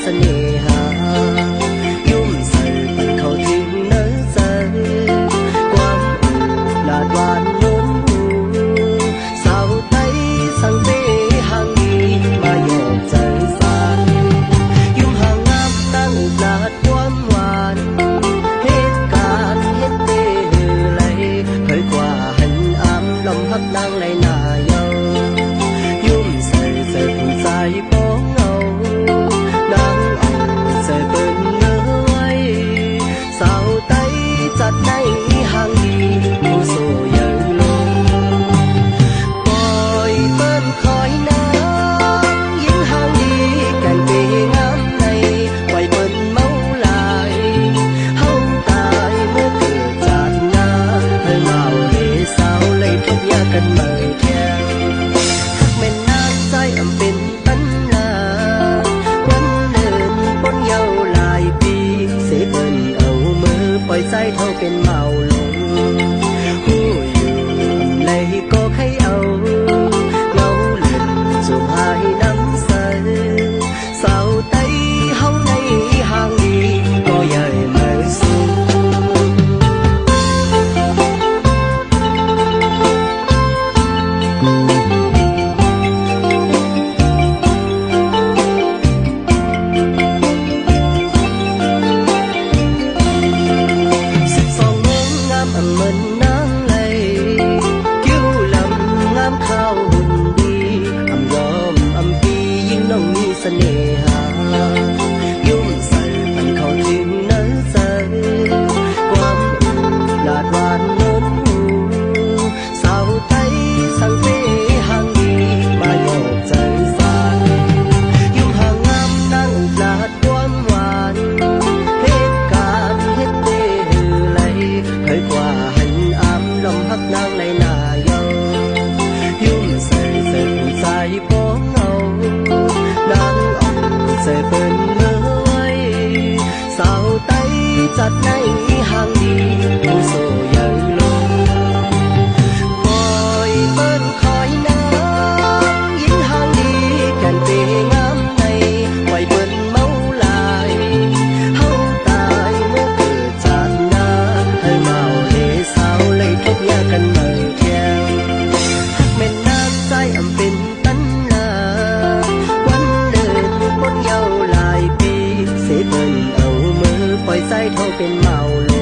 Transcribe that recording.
เสน่หายุ่มใส่ปันเข้าถึงเนื้อใจความหลาดหวานนุ่มสาวไต้สังเตห่างดีมาโยกใจสานยุ่มห่างงามตั้งหลาดความหวานเหตุการณ์เห็นเตหือไหลเคยกว่าหันอามลมพักนางไหลหน้าเยายุ่มใส่ผู้ใจป้องเงานางเอาใส่เปิ้นเนื้อไว้สาวไต้จัดในห่างดีผู้โซยังลงปล่อยเปิ้นคอยนางยิ่งห่างดีกันเปงามในไว้เปิ้นเมาลายเฮาตายเมื่อเกิดจากนาเฮาเมาเฮสาวเลยทุกยากันเมื่อแค่หักแม่นางใจอำเป็นตันลาวันเดินปนเยาหลายปีเสียเปิ้นเอามือปล่อยใจเท่าเป็นเมาลงหูอยู่เลยก็ใครเอาเงาเล่นสุภายน้ำใสสาวไต้เฮาในห่างดีก็ใหญ่ไม่สูงเหมือนนางไหลคิ้วลำงามข้าวหุ่นดีอำยอมอำพียิ่งน้องมีเสน่หายุ่มใส่ปันเข้าถึงเนื้อใจความหลาดหวานนุ่มสาวไต้สังเตห่างดีมาโยกใจสานยุ่มห่างงามนางหลาดความหวานเหตุการณ์เฮ็ดเตหือไหลเคยกว่าลมพักนางในหน้าเยายุ่มใส่ผู้ใจป้องเงานางเอาใส่เปิ้นเมื่อไว้สาวไต้จัดในห่างดีผู้โซยังลงปล่อยเปิ้นคอยนางยิ่งห่างดีกันเปงามในไว้เปิ้นเมาลายเฮาตายเมื่อเกิดจากนาให้เมาเฮสาวเลยทุกยากันเมื่อแค่หักแม่นางใจอำเป็นตันลาวันเดินปนเยาหลายปีเสียเปิ้นเอามือปล่อยใจเท่าเป็นเมาล